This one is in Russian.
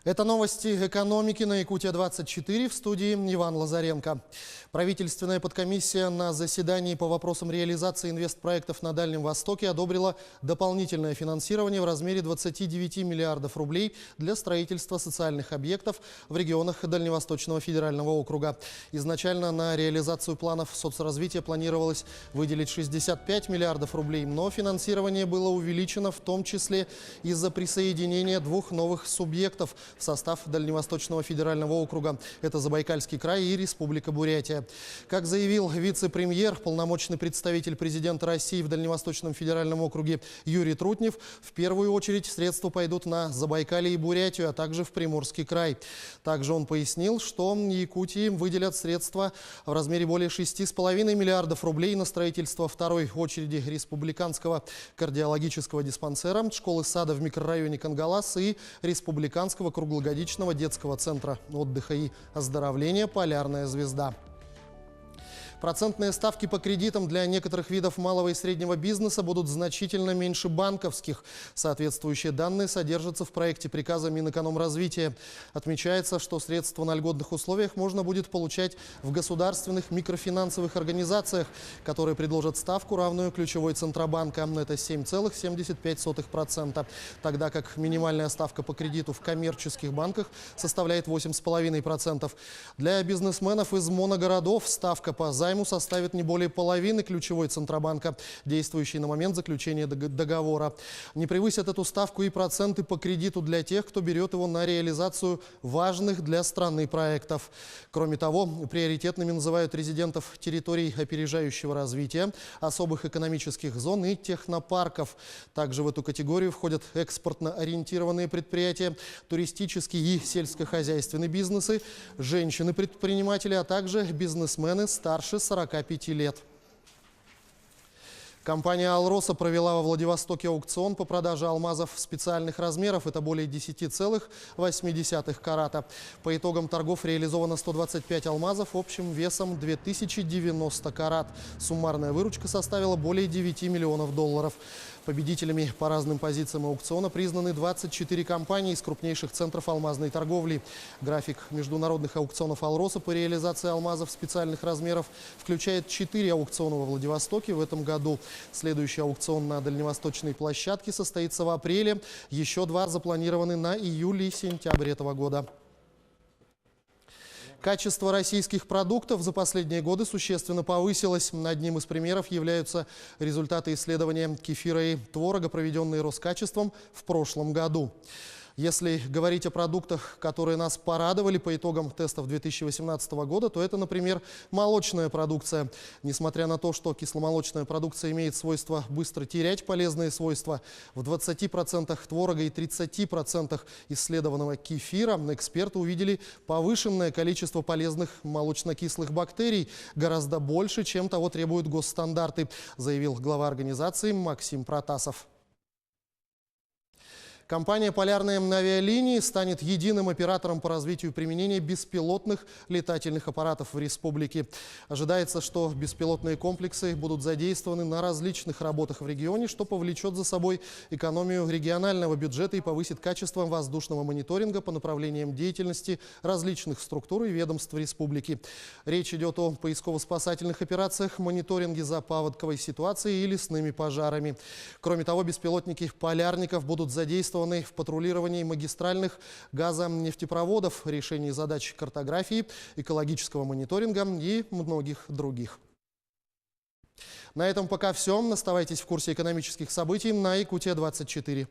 Это новости экономики на Якутия-24, в студии Иван Лазаренко. Правительственная подкомиссия на заседании по вопросам реализации инвестпроектов на Дальнем Востоке одобрила дополнительное финансирование в размере 29 миллиардов рублей для строительства социальных объектов в регионах Дальневосточного федерального округа. Изначально на реализацию планов соцразвития планировалось выделить 65 миллиардов рублей, но финансирование было увеличено в том числе из-за присоединения двух новых субъектов в состав Дальневосточного федерального округа. Это Забайкальский край и Республика Бурятия. Как заявил вице-премьер, полномочный представитель президента России в Дальневосточном федеральном округе Юрий Трутнев, в первую очередь средства пойдут на Забайкалье и Бурятию, а также в Приморский край. Также он пояснил, что Якутии выделят средства в размере более 6,5 миллиардов рублей на строительство второй очереди республиканского кардиологического диспансера, школы-сада в микрорайоне Кангалас и республиканского круглогодичного детского центра отдыха и оздоровления «Полярная звезда». Процентные ставки по кредитам для некоторых видов малого и среднего бизнеса будут значительно меньше банковских. Соответствующие данные содержатся в проекте приказа Минэкономразвития. Отмечается, что средства на льготных условиях можно будет получать в государственных микрофинансовых организациях, которые предложат ставку, равную ключевой Центробанка. Это 7,75%, тогда как минимальная ставка по кредиту в коммерческих банках составляет 8,5%. Для бизнесменов из моногородов ставка по займу составит не более половины ключевой Центробанка, действующей на момент заключения договора. Не превысят эту ставку и проценты по кредиту для тех, кто берет его на реализацию важных для страны проектов. Кроме того, приоритетными называют резидентов территорий опережающего развития, особых экономических зон и технопарков. Также в эту категорию входят экспортно ориентированные предприятия, туристические и сельскохозяйственные бизнесы, женщины-предприниматели, а также бизнесмены старше 45 лет. Компания «Алроса» провела во Владивостоке аукцион по продаже алмазов специальных размеров. Это более 10,8 карата. По итогам торгов реализовано 125 алмазов общим весом 2090 карат. Суммарная выручка составила более 9 миллионов долларов. Победителями по разным позициям аукциона признаны 24 компании из крупнейших центров алмазной торговли. График международных аукционов «Алроса» по реализации алмазов специальных размеров включает 4 аукциона во Владивостоке в этом году. Следующий аукцион на дальневосточной площадке состоится в апреле. Еще 2 запланированы на июль и сентябрь этого года. Качество российских продуктов за последние годы существенно повысилось. Одним из примеров являются результаты исследования кефира и творога, проведенные Роскачеством в прошлом году. Если говорить о продуктах, которые нас порадовали по итогам тестов 2018 года, то это, например, молочная продукция. Несмотря на то, что кисломолочная продукция имеет свойство быстро терять полезные свойства, в 20% творога и 30% исследованного кефира эксперты увидели повышенное количество полезных молочнокислых бактерий, гораздо больше, чем того требуют госстандарты, заявил глава организации Максим Протасов. Компания «Полярные авиалинии» станет единым оператором по развитию и применению беспилотных летательных аппаратов в республике. Ожидается, что беспилотные комплексы будут задействованы на различных работах в регионе, что повлечет за собой экономию регионального бюджета и повысит качество воздушного мониторинга по направлениям деятельности различных структур и ведомств республики. Речь идет о поисково-спасательных операциях, мониторинге за паводковой ситуацией и лесными пожарами. Кроме того, беспилотники полярников будут задействованы в патрулировании магистральных газонефтепроводов, решении задач картографии, экологического мониторинга и многих других. На этом пока все. Оставайтесь в курсе экономических событий на Якутия-24.